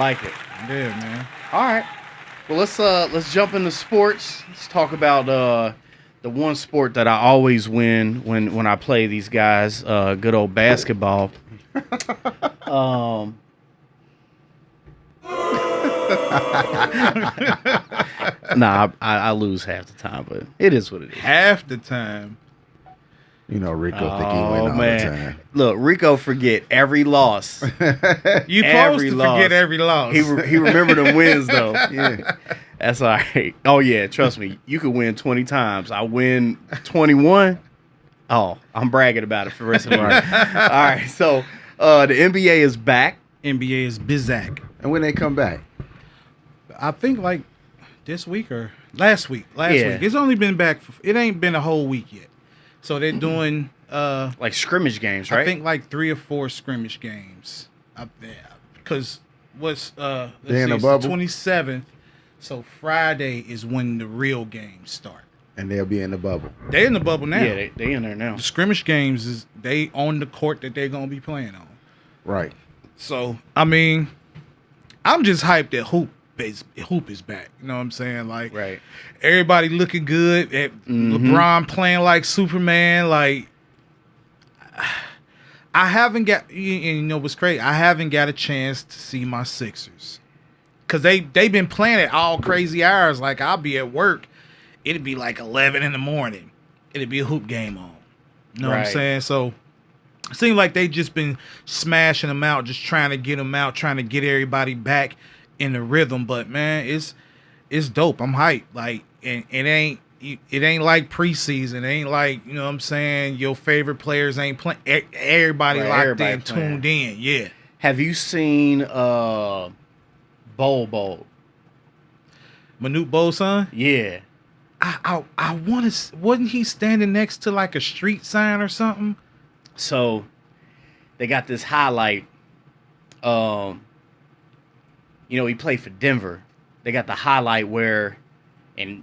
Like it. Yeah, man. All right. Well, let's jump into sports. Let's talk about the one sport that I always win when I play these guys. Good old basketball. Um. Nah, I lose half the time, but it is what it is. Half the time. You know, Rico think he win all the time. Look, Rico forget every loss. You supposed to forget every loss. He remember them wins though. Yeah, that's all right. Oh yeah, trust me, you could win 20 times. I win 21. Oh, I'm bragging about it for the rest of the night. All right, so the NBA is back. NBA is Bizak. And when they come back? I think like this week or last week. Last week. It's only been back. It ain't been a whole week yet. So they're doing like scrimmage games, right? I think like 3 or 4 scrimmage games up there. Because what's they in the bubble? 27th. So Friday is when the real games start. And they'll be in the bubble. They're in the bubble now. Yeah, they in there now. The scrimmage games is they on the court that they're gonna be playing on. Right. So I mean, I'm just hyped that hoop is back. You know what I'm saying? Like, right. Everybody looking good. LeBron playing like Superman. Like, I haven't got. And you know what's crazy? I haven't got a chance to see my Sixers because they've been playing at all crazy hours. Like, I'll be at work, it'd be like 11 in the morning. It'd be a hoop game on. You know what I'm saying? So. It seems like they just been smashing them out, just trying to get them out, trying to get everybody back in the rhythm. But man, it's dope. I'm hyped. Like, and it ain't like preseason. It ain't like, you know what I'm saying, your favorite players ain't playing. Everybody locked in, tuned in. Yeah. Have you seen Bol Bol? Manute Bol son? Yeah. I want to. Wasn't he standing next to like a street sign or something? So they got this highlight. You know, he played for Denver. They got the highlight where, and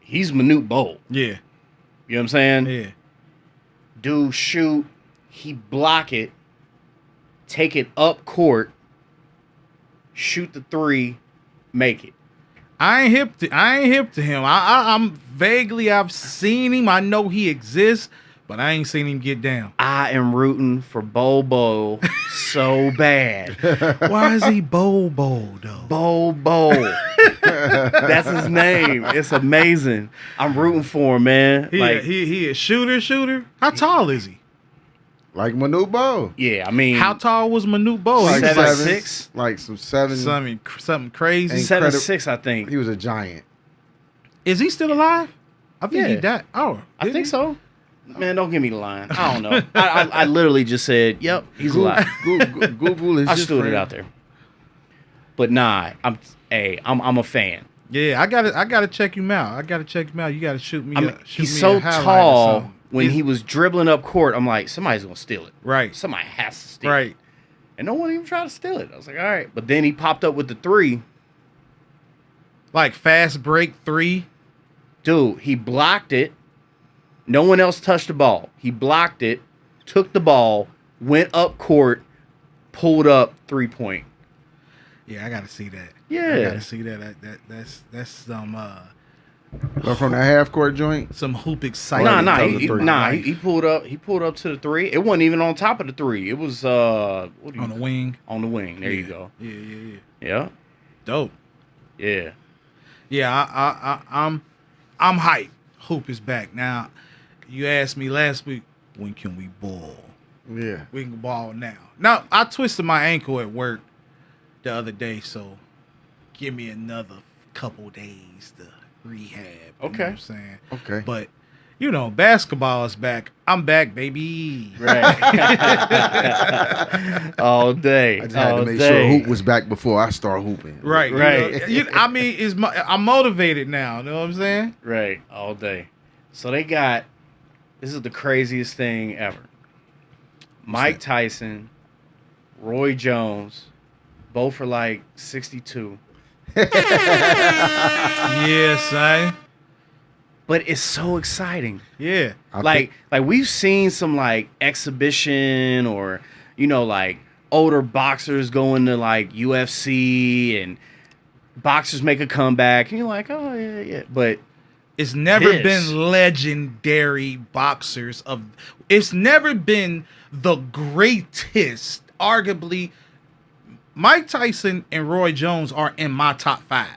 he's Manute Bol. Yeah. You know what I'm saying? Yeah. Dude shoot, he block it, take it up court, shoot the 3, make it. I ain't hip to him. I'm vaguely, I've seen him. I know he exists. But I ain't seen him get down. I am rooting for Bol Bol so bad. Why is he Bol Bol, though? Bol Bol. That's his name. It's amazing. I'm rooting for him, man. He a shooter. How tall is he? Like Manute Bol. Yeah, I mean. How tall was Manute Bol? Like 7'6". Like some 7. Something crazy. 7'6", I think. He was a giant. Is he still alive? I think he died. Oh, I think so. Man, don't give me the line. I don't know. I literally just said, "Yep, he's alive." Google is. I stood it out there. But nah, I'm a fan. Yeah, I gotta check him out. You gotta shoot me. He's so tall. When he was dribbling up court, I'm like, somebody's gonna steal it. Right. Somebody has to steal it. Right. And no one even tried to steal it. I was like, all right. But then he popped up with the 3. Like fast break 3. Dude, he blocked it. No one else touched the ball. He blocked it, took the ball, went up court, pulled up 3-point. Yeah, I gotta see that. Yeah, I gotta see that. That's some But from the half court joint, some hoop excitement. He pulled up. He pulled up to the 3. It wasn't even on top of the 3. It was on the wing. On the wing. There you go. Yeah. Dope. Yeah. Yeah. I'm hyped. Hoop is back now. You asked me last week, when can we ball? Yeah. We can ball now. Now, I twisted my ankle at work the other day, so give me another couple days to rehab. You know what I'm saying? Okay. But, you know, basketball is back. I'm back, baby. Right. All day. I just had to make sure hoop was back before I start hooping. Right. I mean, I'm motivated now. You know what I'm saying? Right. All day. So they got, this is the craziest thing ever. Mike Tyson, Roy Jones, both are like 62. Yes, I. But it's so exciting. Yeah. Like we've seen some like exhibition or, you know, like older boxers going to like UFC and boxers make a comeback, and you're like, oh yeah. But it's never been legendary boxers of. It's never been the greatest. Arguably, Mike Tyson and Roy Jones are in my top 5.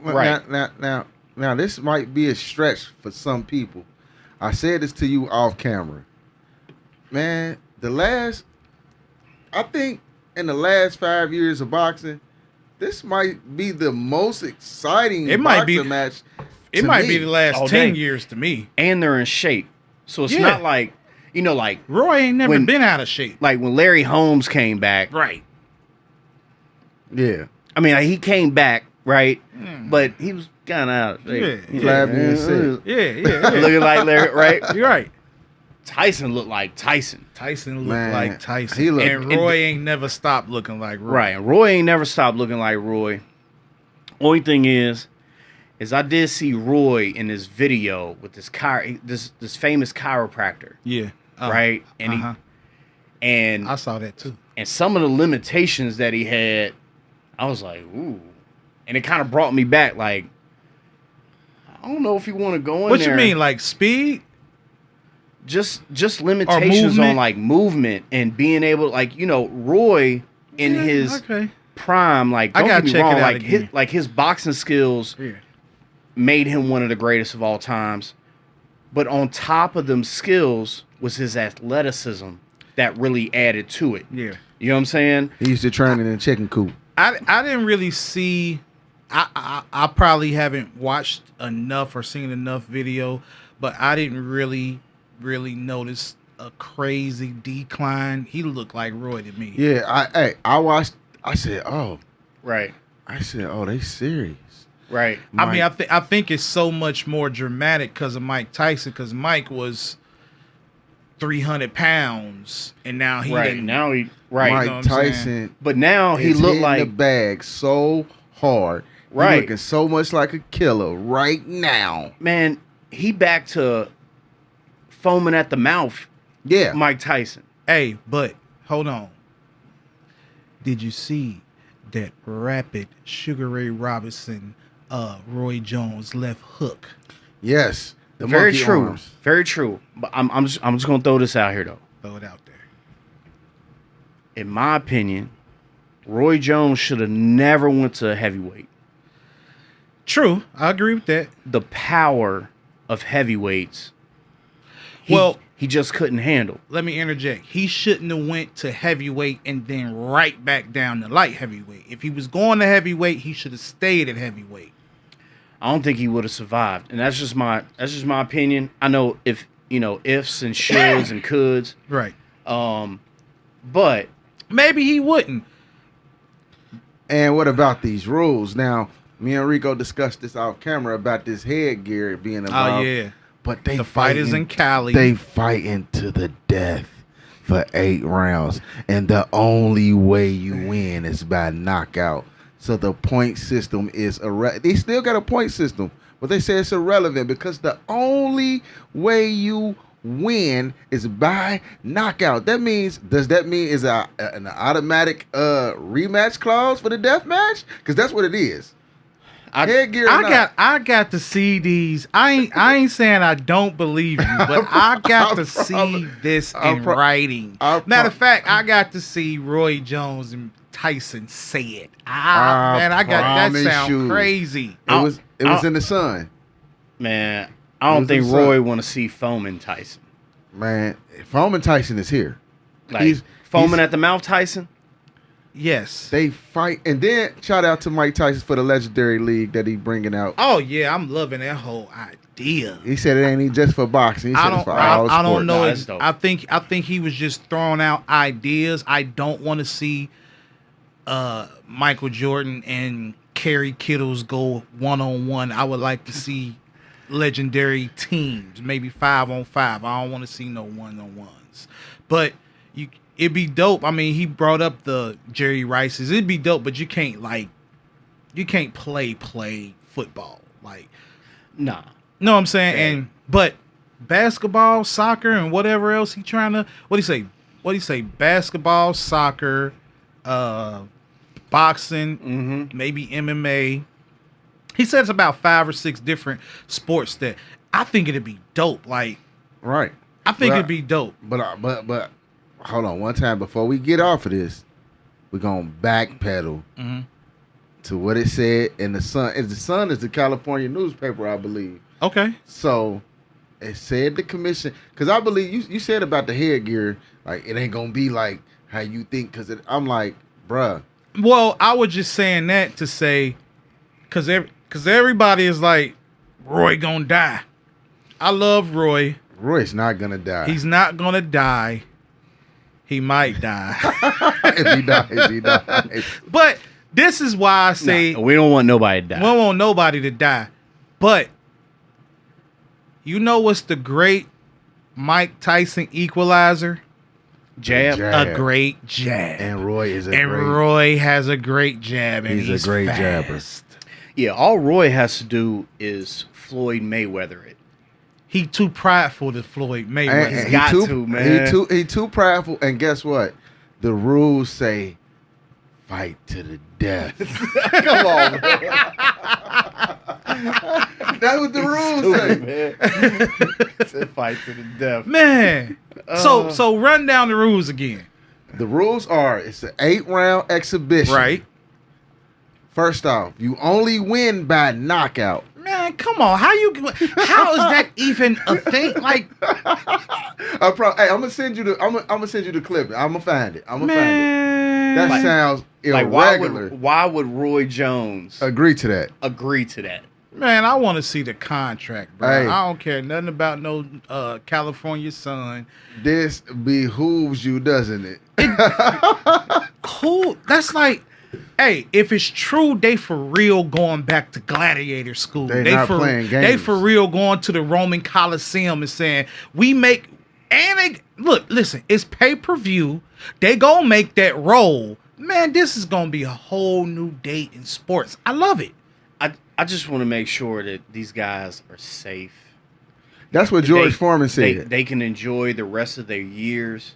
Right. Now, this might be a stretch for some people. I said this to you off camera. Man, I think in the last 5 years of boxing, this might be the most exciting boxing match. It might be the last 10 years to me. And they're in shape. So it's not like, like Roy ain't never been out of shape. Like when Larry Holmes came back. Right. Yeah. I mean, like, he came back, right? But he was kind of out. Flabby and sick. Yeah. Looking like Larry, right? You're right. Tyson looked like Tyson. Tyson looked like Tyson. And Roy ain't never stopped looking like Roy. Right. And Roy ain't never stopped looking like Roy. Only thing is I did see Roy in this video with this famous chiropractor. Yeah. Right? And and I saw that too. And some of the limitations that he had, I was like, ooh. And it kind of brought me back, like, I don't know if you want to go in what there. What you mean, like speed? Just limitations on like movement and being able, like, Roy in his prime, like, don't get me wrong, like his boxing skills made him one of the greatest of all times. But on top of them skills was his athleticism that really added to it. Yeah. You know what I'm saying? He used to train in a chicken coop. I didn't really see. I probably haven't watched enough or seen enough video, but I didn't really notice a crazy decline. He looked like Roy to me. Yeah, I watched. I said, oh, right. I said, oh, they serious. Right. I mean, I think it's so much more dramatic because of Mike Tyson, because Mike was 300 pounds, and now he Mike Tyson, but now he looked like the bag so hard. Right. He looking so much like a killer right now. Man, he back to foaming at the mouth. Yeah. Mike Tyson. Hey, but hold on. Did you see that rapid Sugar Ray Robinson, Roy Jones left hook? Yes. Very true. Arms. Very true. But I'm just gonna throw this out here though. Throw it out there. In my opinion, Roy Jones should have never went to heavyweight. True, I agree with that. The power of heavyweights, he just couldn't handle. Let me interject. He shouldn't have went to heavyweight and then right back down to light heavyweight. If he was going to heavyweight, he should have stayed at heavyweight. I don't think he would have survived, and that's just my opinion. I know ifs and shoulds and coulds, right? But maybe he wouldn't. And what about these rules? Now, me and Rico discussed this off camera about this headgear being involved. Oh yeah, but the fighters in Cali, they fighting to the death for 8 rounds, and the only way you win is by knockout. So the point system is they still got a point system, but they say it's irrelevant because the only way you win is by knockout. Does that mean is an automatic rematch clause for the death match? Because that's what it is. I got to see these. I ain't saying I don't believe you, but I got to see this in writing. Matter of fact, I got to see Roy Jones and Tyson say it. That sound crazy. It was in the sun. Man, I don't think Roy want to see foaming Tyson. Man, foaming Tyson is here. Like he's foaming at the mouth Tyson? Yes. They fight. And then shout out to Mike Tyson for the legendary league that he bringing out. Oh, yeah. I'm loving that whole idea. He said it ain't just for boxing. He said it's for all sports. I don't know. I think he was just throwing out ideas. I don't want to see Michael Jordan and Kerry Kittles go 1-on-1. I would like to see legendary teams, maybe 5-on-5. I don't want to see no 1-on-1s. But it'd be dope. I mean, he brought up the Jerry Rices. It'd be dope, but you can't play football. Like, nah. Know what I'm saying? But basketball, soccer, and whatever else what do you say? what do you say? Basketball, soccer, boxing, maybe MMA. He said it's about 5 or 6 different sports that I think it'd be dope. Like, Right. I think it'd be dope. But hold on. One time before we get off of this, we're gonna backpedal to what it said in the Sun. The Sun is the California newspaper, I believe. Okay. So it said the commission, because I believe you said about the headgear, like it ain't gonna be like how you think. Because I'm like, bruh. Well, I was just saying that to say, because everybody is like, Roy gonna die. I love Roy. Roy's not gonna die. He's not gonna die. He might die. If he dies, he dies. But this is why I say we don't want nobody to die. we don't want nobody to die. But you know what's the great Mike Tyson equalizer? Jab. A great jab. And Roy is Roy has a great jab, and he's a great jabber. Yeah, all Roy has to do is Floyd Mayweather it. He too prideful to Floyd Mayweather. And He's got to, man. He too prideful. And guess what? The rules say fight to the death. Come on, man. That's what the rules say. Man. Said fight to the death. Man. So run down the rules again. The rules are, it's an 8-round exhibition. Right. First off, you only win by knockout. Man, come on. How is that even a thing? Like, Hey, I'm gonna send you the clip. I'm gonna find it. man. That sounds Like, irregular. why would Roy Jones Agree to that. agree to that? Man, I want to see the contract, bro. Hey. I don't care nothing about no California sun. This behooves you, doesn't it? Cool. That's like, hey, if it's true, they for real going back to gladiator school. They not playing games. They for real going to the Roman Coliseum and saying, we make, and they, look, listen, it's pay-per-view. They gonna make that roll. Man, this is gonna be a whole new day in sports. I love it. I just want to make sure that these guys are safe. That's what George Foreman said. They can enjoy the rest of their years.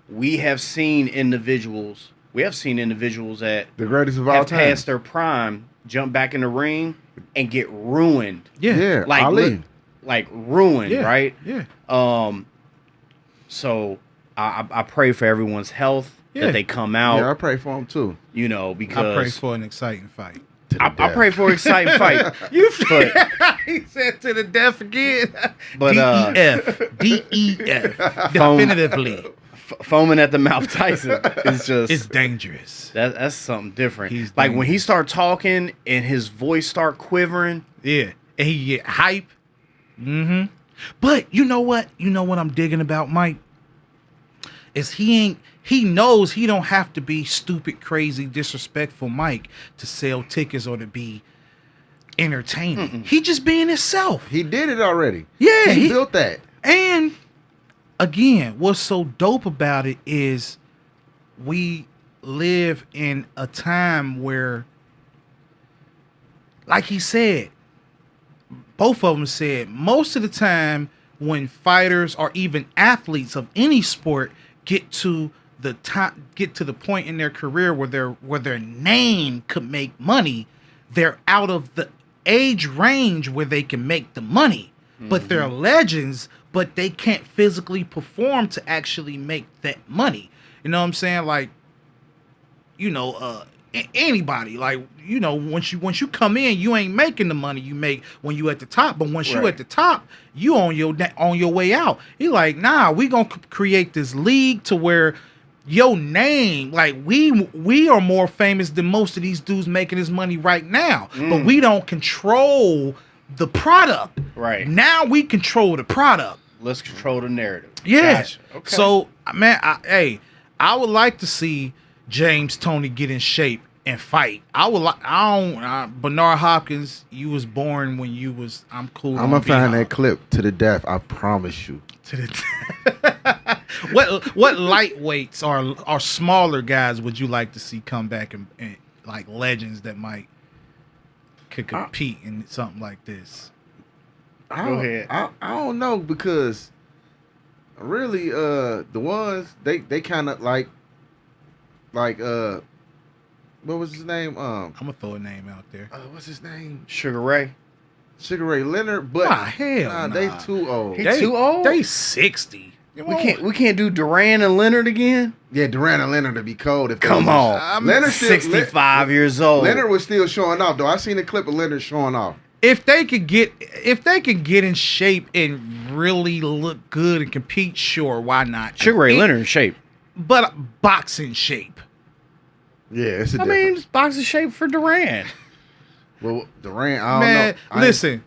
We have seen individuals that The greatest of all have time. passed their prime jump back in the ring and get ruined. Yeah, Like Ali. like ruined, Yeah. right? Yeah. So I pray for everyone's health Yeah. that they come out. Yeah, I pray for him too. You know, because I pray for an exciting fight. To the I death. pray for an exciting fight. You But- he said to the death again. But, DEF. Definitively. Foaming at the mouth Tyson is just It's dangerous. that's something different. He's Like when he dangerous. start talking and his voice start quivering. Yeah. And he get hype. Mm-hmm. But you know what? You know what I'm digging about Mike? Is he knows he don't have to be stupid, crazy, disrespectful Mike to sell tickets or to be entertaining. He just being himself. He did it already. Yeah, he built that. And again, what's so dope about it is we live in a time where, like he said, both of them said, most of the time when fighters or even athletes of any sport get to the point in their career where their name could make money, they're out of the age range where they can make the money. But they're legends, but they can't physically perform to actually make that money. You know what I'm saying? Like, you know, anybody, like, you know, once you come in, you ain't making the money you make when you at the top. But once you Right. at the top, you on your way out. He like, nah, we gonna create this league to where your name, like we are more famous than most of these dudes making this money right now. But we don't control the product. Right. Now we control the product. Let's control the narrative. Yeah. Gotcha. Okay. So, man, I would like to see James Toney get in shape and fight. Bernard Hopkins, you was born when you was, I'm cool. I'm gonna find that clip to the death. I promise you. To the what lightweights or smaller guys would you like to see come back and like legends that could compete in something like this? Go ahead. I don't know, because really, the ones they kind of like, what was his name? I'm gonna throw a name out there. What's his name? Sugar Ray. Sugar Ray Leonard, but Hell they nah. too old. He too old? They 60. We can't do Duran and Leonard again. Yeah, Duran and Leonard would be cold if they Come was- on, Leonard still- 65 years old. Leonard was still showing off though. I seen a clip of Leonard showing off. If they could get in shape and really look good and compete, sure, why not? Sugar Ray Leonard in shape. But boxing shape. Yeah, it's a I difference. mean, it's boxing shape for Duran. Well, Durant, I don't Man, know. listen,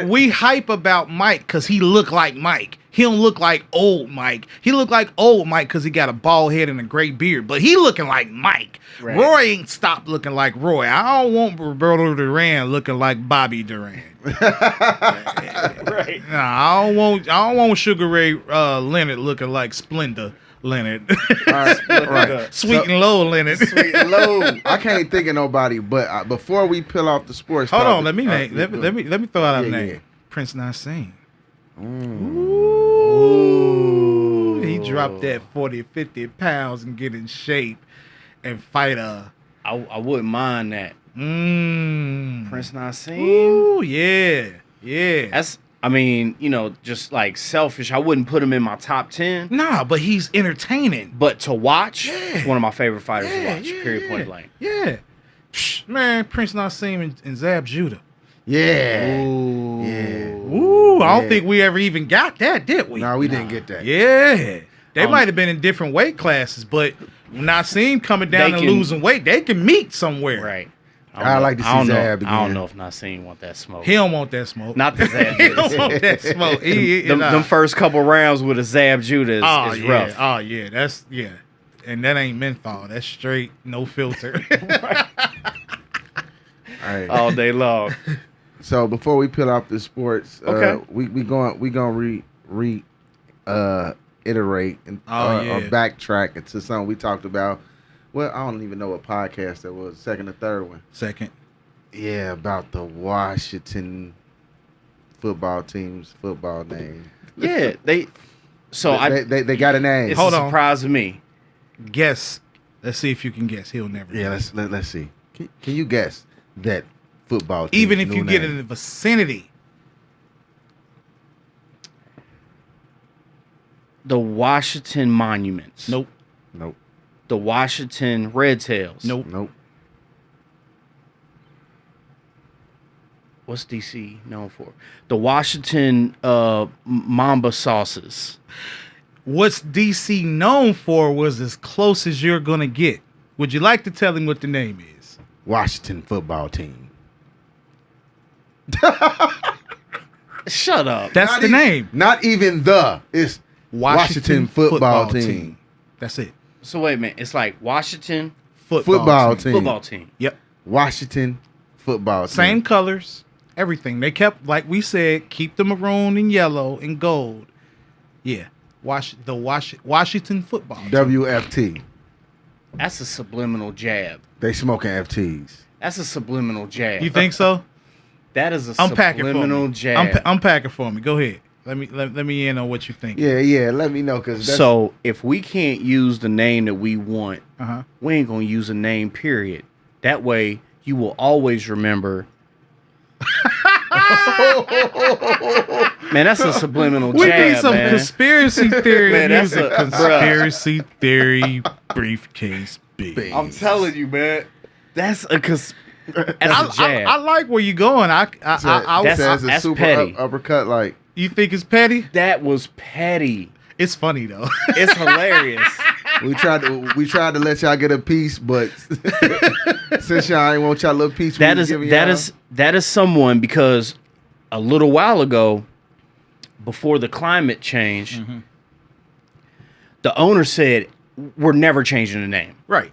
we hype about Mike because he look like Mike. He don't look like old Mike. He look like old Mike because he got a bald head and a gray beard. But he looking like Mike. Right. Roy ain't stopped looking like Roy. I don't want Roberto Duran looking like Bobby Duran. Right. Nah, I don't want Sugar Ray Leonard looking like Splenda Leonard. right. Sweet and low Leonard. Sweet and low. I can't think of nobody, but before we peel off the sports, Hold on, topic, let me throw out a Yeah, name. yeah. Prince Nassim. Ooh. He dropped that 40, 50 pounds and get in shape and fight a I wouldn't mind that. Prince Nassim. Ooh, yeah. That's, I mean, just like selfish. I wouldn't put him in my top 10. Nah, but he's entertaining. But to watch, Yeah. he's one of my favorite fighters to Yeah, watch. yeah, Period. yeah. Point blank. Yeah. Psh, man, Prince Nassim and Zab Judah. Yeah. Ooh. Yeah. Ooh, I don't Yeah. think we ever even got that, did we? No, we didn't get that. Yeah. They Um, might have been in different weight classes, but Nassim coming down They and can- losing weight, they can meet somewhere. Right. I like to see I don't know. Zab I don't again. know if Nassim want that smoke. He don't want that smoke. Not the Zab He don't Judah. want that smoke. Them first couple rounds with a Zab Judah is yeah. rough. Oh yeah, that's yeah. And that ain't menthol. That's straight, no filter. All right. All day long. So before we peel off the sports, Okay. we gonna iterate and or backtrack into something we talked about. Well, I don't even know what podcast that was, second or third one. Second. Yeah, about the Washington football team's football name. Yeah, they got a name. it's Hold a on. surprise to me. Guess. Let's see if you can guess. He'll never. Yeah, guess. let's see. Can you guess that football team? Even if you get in the vicinity. The Washington Monuments. Nope. Nope. The Washington Red Tails. Nope. Nope. What's DC known for? The Washington Mamba Sauces. What's DC known for was as close as you're gonna get. Would you like to tell him what the name is? Washington football team. Shut up. That's Not the e- name. Not even the. It's Washington football team. That's it. So wait a minute. It's like Washington Football team. football team. Yep. Washington football team. Same colors, everything. They kept, like we said, keep the maroon and yellow and gold. Yeah. Washington football team. WFT. That's a subliminal jab. They smoking FTs. That's a subliminal jab. You think so? That is a Unpack it for subliminal me. jab. Unpack it for me. Go ahead. Let me in on what you think. Yeah. Let me know because So if we can't use the name that we want, Uh-huh. we ain't gonna use a name. Period. That way, you will always remember. Man, that's a subliminal We jab, need some man. conspiracy theory Man, that's music. a- Conspiracy theory briefcase B. I'm telling you, man. That's a that's a I jab. like where you're going. I That's- a super petty. uppercut. Like you think it's petty? That was petty. It's funny though. It's hilarious. we tried to let y'all get a piece, but since y'all ain't want y'all little piece, we was giving y'all- that is someone because a little while ago, before the climate change, the owner said we're never changing the name. Right.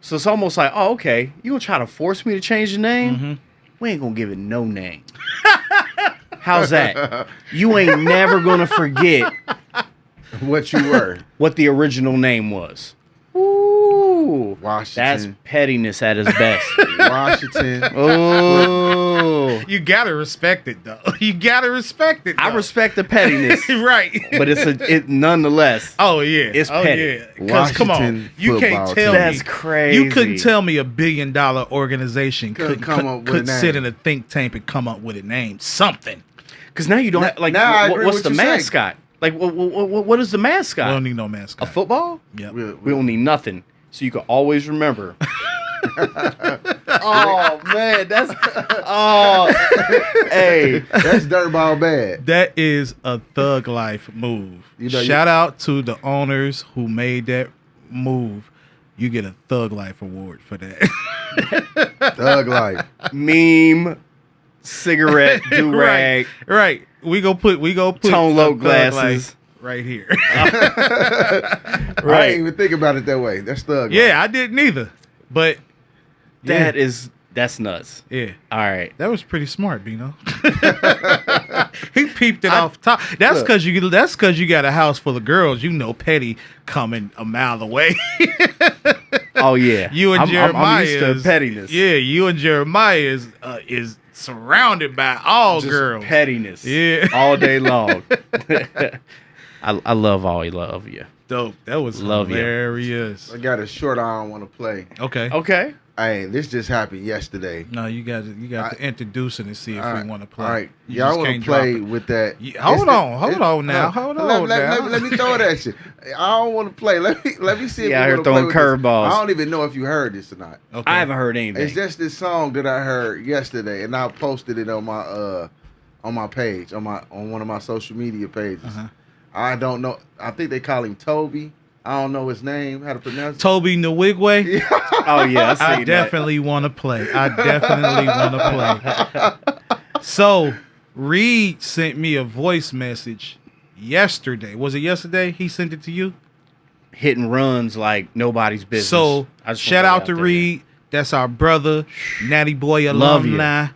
So it's almost like, oh, okay, you gonna try to force me to change the name? We ain't gonna give it no name. How's that? You ain't never gonna forget what you were. what the original name was. Ooh, Washington. that's pettiness at its best. Washington. Oh, You gotta respect it, though. You gotta respect it. Though. I respect the pettiness, right? but it nonetheless. Oh yeah, it's petty. Yeah. Because come on, Washington you can't football tell team. me That's crazy. You couldn't tell me $1 billion organization Couldn't come up with a could sit name. in a think tank and come up with a name, something. Because now you don't have, like. now I agree What's with the you saying. mascot? Like what is the mascot? We don't need no mascot. A football? Yep. We don't need nothing. So you can always remember. Oh man, that's hey. That's dirtball bad. That is a thug life move. Shout out to the owners who made that move. You get a thug life award for that. Thug life. Meme, cigarette, do-rag, right. We go put tone low Thug glasses Life right here. I didn't even think about it that way. That's thug life. Yeah, I didn't either. But that's nuts. yeah. All right. That was pretty smart, Bino. He peeped it off top. That's because you got a house full of girls. You know, petty coming a mile away. Oh yeah. You and Jeremiah I'm used to pettiness. Yeah, you and Jeremiah is surrounded by all Just girls. pettiness. Yeah. All day long. I love all of you. Dope. That was Love ya. hilarious. I got a short I don't want to play. Okay. Okay. Hey, this just happened yesterday. No, you got to introduce it and see if we want to play. All right. You Y'all just want can't to play drop it. with that. Hold on now. Let me throw that shit. I don't want to play. Let me see if Yeah, you out here throwing curveballs. I don't even know if you heard this or not. Okay. I haven't heard anything. It's just this song that I heard yesterday, and I posted it on my page, on one of my social media pages. Uh-huh. I don't know. I think they call him Toby. I don't know his name, how to pronounce it. Toby Nwigwe. Oh yeah, I I definitely want to play. So, Reed sent me a voice message yesterday. Was it yesterday? He sent it to you? hitting runs like nobody's business. So, I just shout wanna out put it to there. Reed. That's our brother, Natty Boy Love you. alumni.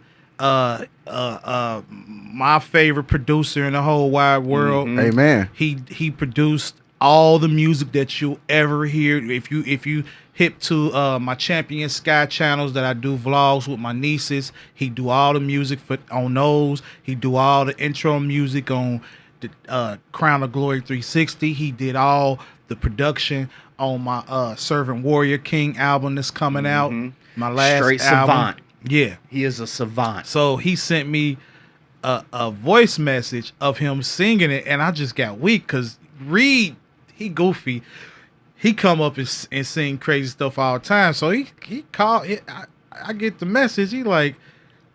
My favorite producer in the whole wide world. Mhm. Amen. He produced all the music that you'll ever hear. If you hip to my Champion Sky channels that I do vlogs with my nieces, he do all the music on those. He do all the intro music on the Crown of Glory 360. He did all the production on my Servant Warrior King album that's coming out. My last Straight album. savant. Yeah. He is a savant. So he sent me a voice message of him singing it, and I just got weak because Reed, he goofy. He come up and sing crazy stuff all the time. So he called. I get the message. He like,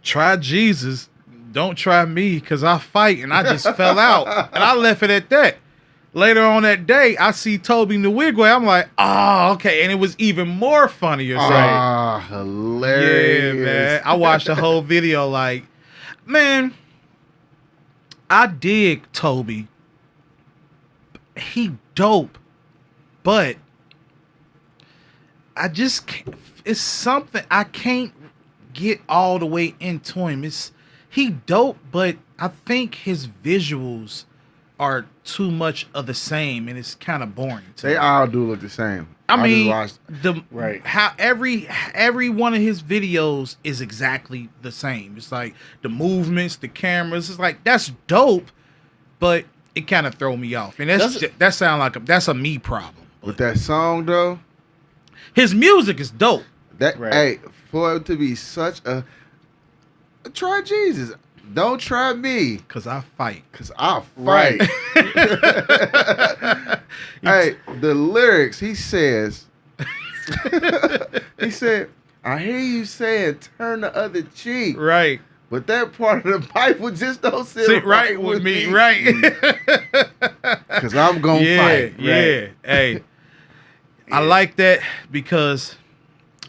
try Jesus, don't try me, because I fight. And I just fell out, and I left it at that. Later on that day, I see Toby Nwigwe. I'm like, oh, okay. And it was even more funnier. So, Ah, hilarious. yeah, man. I watched the whole video like, man, I dig Toby. He dope. But I just can't, it's something I can't get all the way into him. He dope, but I think his visuals are too much of the same, and it's kind of boring. They all do look the same. I mean, just watched. how every one of his videos is exactly the same. It's like the movements, the cameras. It's like that's dope, but it kind of throw me off, and that sound like that's a me problem. With that song though, His music is dope. that Right. hey, for it to be such a try Jesus, don't try me, Cause I fight. cause I'll Right. fight. Hey, the lyrics he says, he said, "I hear you saying turn the other cheek," Right. but that part of the Bible just don't sit, Sit right with me. Right. Cause I'm gonna Yeah. fight. Yeah. Hey, I like that because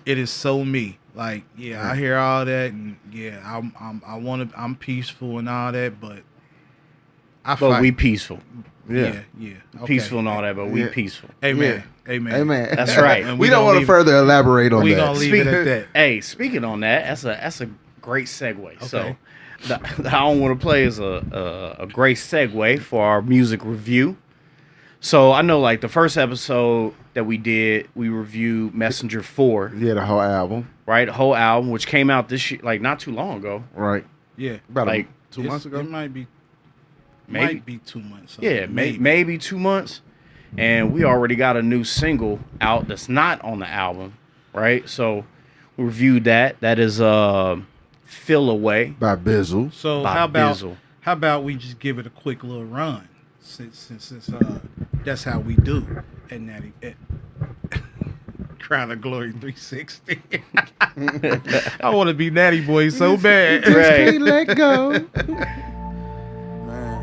it is so me. Like, yeah, I hear all that, and yeah, I'm peaceful and all that, but I But fight. we peaceful. Yeah. Okay. Peaceful and all that, but we Yeah. peaceful. Amen. Amen. Amen. That's right. And We don't gonna want to leave- further elaborate on We that. gonna leave it at that. Hey, speaking on that, that's a great segue. So Okay. the I Don't Want to Play is a great segue for our music review. So I know like the first episode that we did, we reviewed Messenger 4, Yeah, the whole album. right? The whole album, which came out this year, like not too long ago. Right. Yeah. About Like, 2 months ago. It might be. Maybe. Might be 2 months. Yeah, maybe 2 months. And we already got a new single out that's not on the album, right? So we reviewed that. That is Feel Away By Bizzle. So by how Bizzle. about we just give it a quick little run, since that's how we do at Natty at Crown of Glory 360. I want to be Natty Boy so bad. Just Right. can't let go. Man,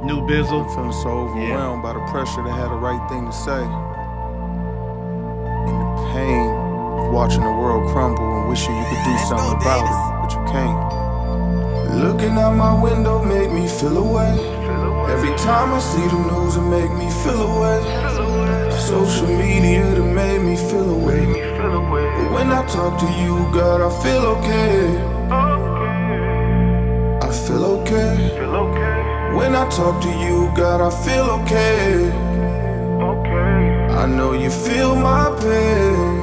New I'm Bizzle. feeling so overwhelmed by the pressure to have the right thing to say. And the pain of watching the world crumble and wishing you could do something about it, but you can't. Looking out my window make me feel away. Every time I see the news it make me feel away. Social media that made me feel away. But when I talk to you, God, I feel okay. I feel okay. When I talk to you, God, I feel okay. I know you feel my pain.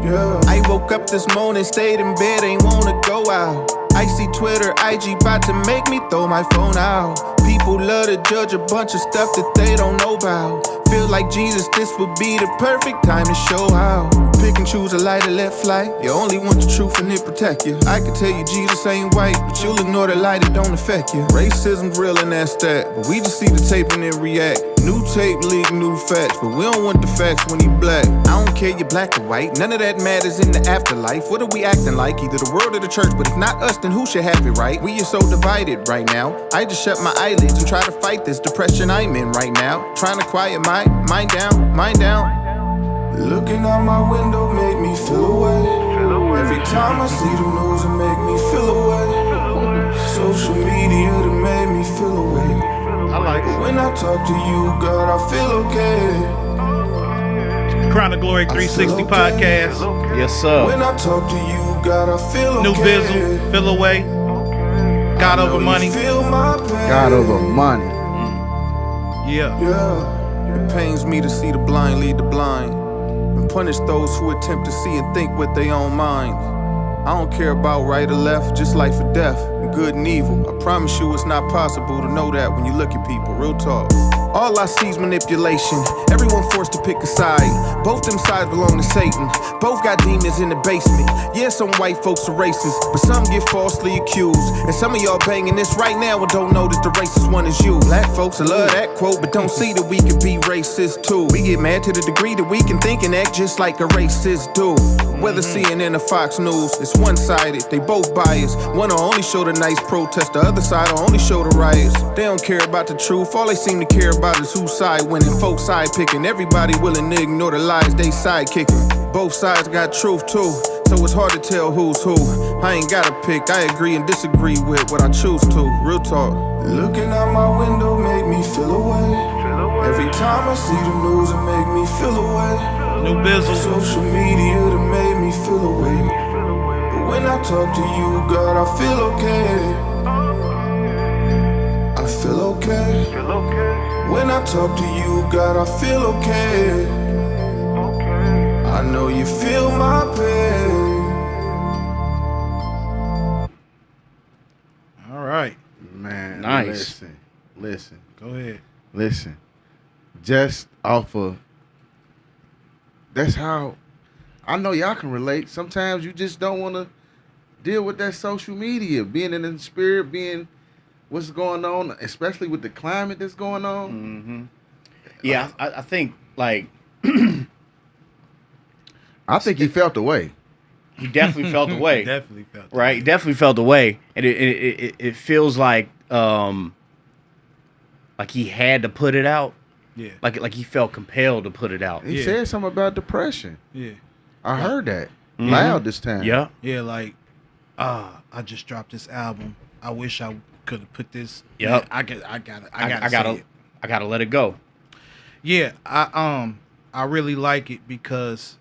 Yeah. I woke up this morning, stayed in bed, ain't wanna go out. I see Twitter, IG bout to make me throw my phone out. People love to judge a bunch of stuff that they don't know about. Feel like Jesus, this would be the perfect time to show how. Pick and choose a light or let fly. You only want the truth and it protect you. I can tell you Jesus ain't white, but you'll ignore the light, it don't affect you. Racism's real and that's that, but we just see the tape and then react. New tape leak new facts, but we don't want the facts when he black. I don't care you black or white, none of that matters in the afterlife. What are we acting like? Either the world or the church, but if not us, then who should have it, right? We are so divided right now. I just shut my eyelids and try to fight this depression I'm in right now. Trying to quiet my mind down, mind down. Looking out my window make me feel away. Every time I see the news it make me feel away. Social media that made me feel away. I like But when I talk to you, God, I feel okay. Crown of Glory 360 podcast. Yes, sir. When I talk to you, God, I feel okay. New Bizzle, Feel Away. God I know over you money. feel my pain. God over money. Yeah. Yeah, it pains me to see the blind lead the blind and punish those who attempt to see and think with their own mind. I don't care about right or left, just life or death, and good and evil. I promise you it's not possible to know that when you look at people, real talk. All I see is manipulation, everyone forced to pick a side. Both them sides belong to Satan, both got demons in the basement. Yeah, some white folks are racist, but some get falsely accused. And some of y'all banging this right now and don't know that the racist one is you. Black folks love that quote, but don't see that we can be racist too. We get mad to the degree that we can think and act just like a racist do. Whether CNN or Fox News, it's one-sided, they both biased. One will only show the nice protest, the other side will only show the riots. They don't care about the truth, all they seem to care about is whose side winning. Folks side picking, everybody willing to ignore the lies they side kicking. Both sides got truth too, so it's hard to tell who's who. I ain't gotta pick, I agree and disagree with what I choose to, real talk. Looking out my window make me feel away. Every time I see the news it make me feel away. New Bizzle. Social media that made me feel away. But when I talk to you, God, I feel okay. I feel okay. When I talk to you, God, I feel okay. I know you feel my pain. All right. Man, Nice. Listen. Go ahead. Just off of, that's how, I know y'all can relate. Sometimes you just don't want to deal with that social media, being in the spirit, being what's going on, especially with the climate that's going on. Mm-hmm. Yeah, I think, like, I think he felt the way. he definitely felt the way. Definitely felt the Right, way. definitely felt the way, and it feels like he had to put it out, Yeah. like he felt compelled to put it out. He Yeah. said something about depression. Yeah. I heard that Mhm. loud this time. Yeah, Yeah, like, I just dropped this album. I wish I could have put this. Yep. I gotta say I gotta let it go. it. Yeah, I really like it because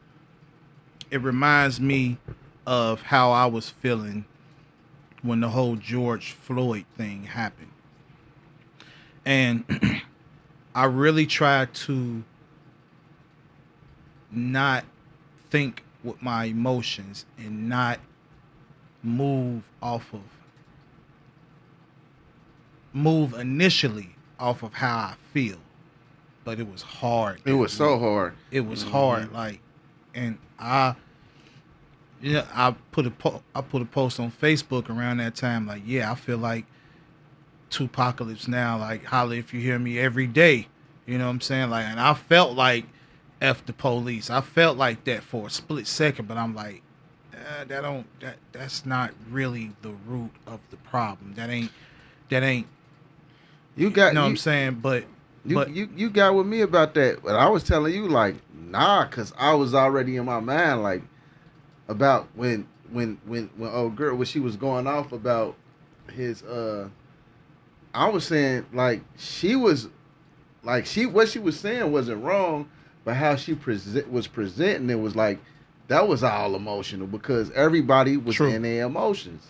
it reminds me of how I was feeling when the whole George Floyd thing happened. And I really tried to not think with my emotions and not move initially off of how I feel, but it was hard. It was so hard. It was hard, like, and I put a post on Facebook around that time, like, I feel like Tupacalypse now, like, holla if you hear me every day, you know what I'm saying, like, and I felt like F the police. I felt like that for a split second, but I'm like, that's not really the root of the problem. That ain't. You got, you know what I'm saying, but you got with me about that, but I was telling you like, nah, cause I was already in my mind like about when old girl, when she was going off about his I was saying like she was like what she was saying wasn't wrong, but how she was presenting it was like that was all emotional because everybody was in their emotions.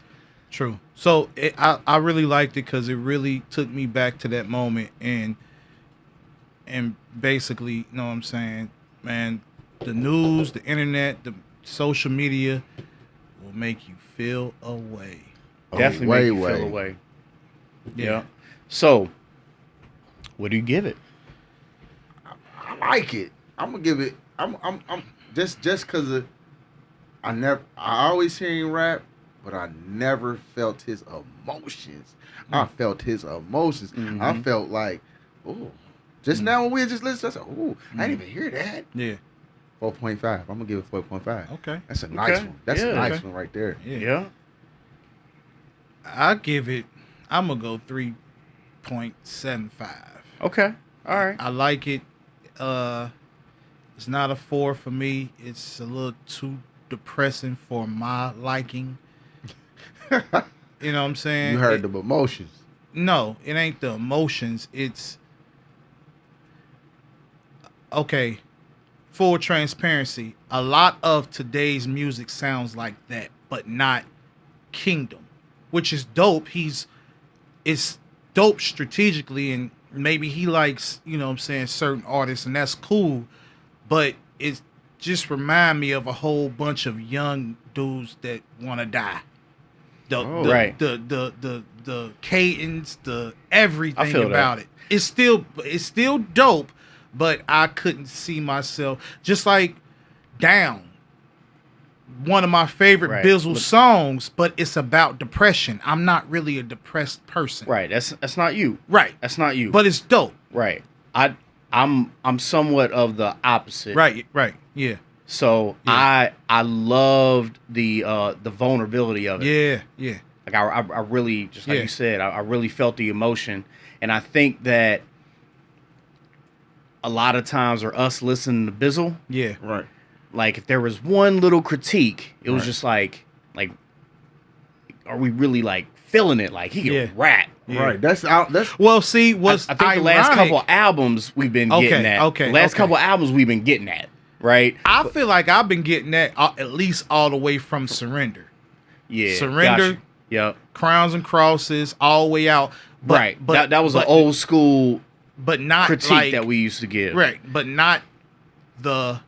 True. So I really liked it because it really took me back to that moment and basically, you know what I'm saying, man, the news, the internet, the social media will make you feel a way. Definitely make you feel a way. Yeah. So, what do you give it? I like it. I'm gonna give it. I'm just because I always hear him rap, but I never felt his emotions. I felt his emotions. I felt like, oh, just now when we just listened, I said, oh, I didn't even hear that. Yeah. 4.5. I'm gonna give it 4.5. Okay. That's a nice one. That's a nice one right there. Yeah. I give it. I'm gonna go 3.75. Okay. All right. I like it. It's not a 4 for me. It's a little too depressing for my liking. You know what I'm saying? You heard the emotions. No, it ain't the emotions. It's okay. Full transparency. A lot of today's music sounds like that, but not Kingdom, which is dope. It's dope strategically, and maybe he likes, you know what I'm saying, certain artists, and that's cool. But it just remind me of a whole bunch of young dudes that want to die. The cadence, the everything about it. It's still dope, but I couldn't see myself just like Down. One of my favorite Bizzle songs, but it's about depression. I'm not really a depressed person. Right. That's not you. Right. That's not you. But it's dope. Right. I'm somewhat of the opposite. Right. Yeah. So I loved the vulnerability of it. Yeah. Like I really, just like you said, I really felt the emotion, and I think that a lot of times, or us listening to Bizzle, Right. like if there was one little critique, it was just like, are we really like feeling it? Like he can rap. Yeah. Right. That's out. That's well. See, what's I think the last couple albums we've been getting at. Okay. The last couple albums we've been getting at. Right. I feel like I've been getting that at least all the way from Surrender. Yeah. Surrender. Gotcha. Yep. Crowns and Crosses, all the way out. But that was an old school, but not critique like, that we used to give. Right. But not the.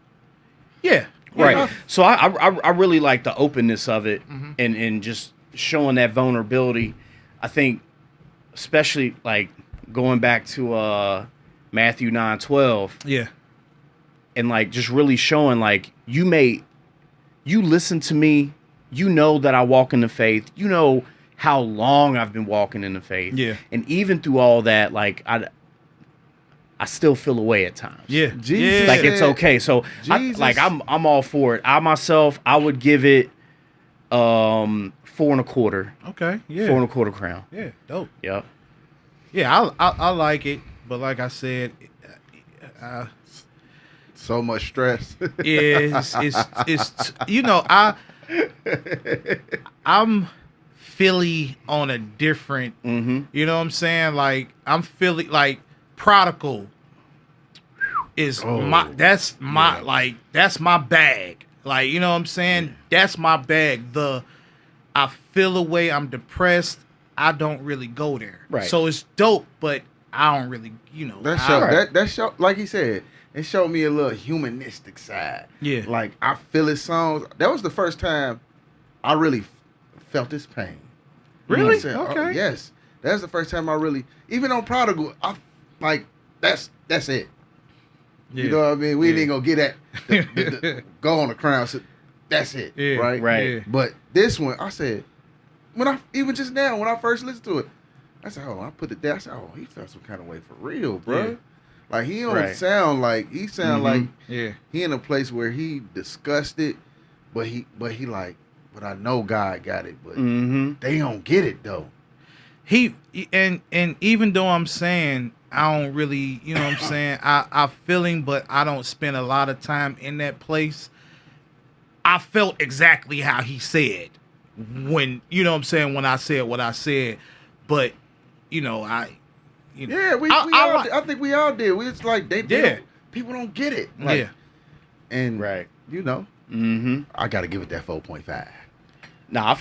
Yeah. Right. So I really like the openness of it, and just showing that vulnerability. I think, especially like going back to Matthew 9:12. Yeah. And like just really showing like you listen to me, you know that I walk in the faith, you know how long I've been walking in the faith. Yeah. And even through all that, like I still feel away at times. Yeah. Jesus. Like it's okay. So I'm all for it. I myself, I would give it 4.25. Okay. Yeah. 4.25 crown. Yeah. Dope. Yep. Yeah, I like it, but like I said, so much stress. it's you know, I'm Philly on a different, you know what I'm saying? Like I'm Philly, like Prodigal is that's my bag. Like, you know what I'm saying? That's my bag. I feel away, I'm depressed. I don't really go there. Right. So it's dope, but I don't really, you know. That show, like he said, it showed me a little humanistic side. Yeah. Like I feel his songs. That was the first time I really felt his pain. Really? I said, Okay. oh, yes. That's the first time I really, even on Prodigal, I like that's it. Yeah. You know what I mean? We Yeah. ain't gonna get at go on the crown. So that's it, Yeah. right? Right. Yeah. But this one, I said, even just now when I first listened to it, I said, oh, I put it there. I said, oh, he felt some kind of way for real, bro. Yeah. Like he don't Right. sound like like Yeah. he in a place where he disgusted, but I know God got it, but Mm-hmm. they don't get it though. And even though I'm saying I don't really, you know what I'm saying, I feel him, but I don't spend a lot of time in that place. I felt exactly how he said when, you know what I'm saying, when I said what I said, but Yeah, I I think we all did. It's like they Yeah. people don't get it. Like, yeah. and Right. you know, Mm-hmm. I got to give it that 4.5. No, I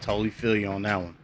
totally feel you on that one.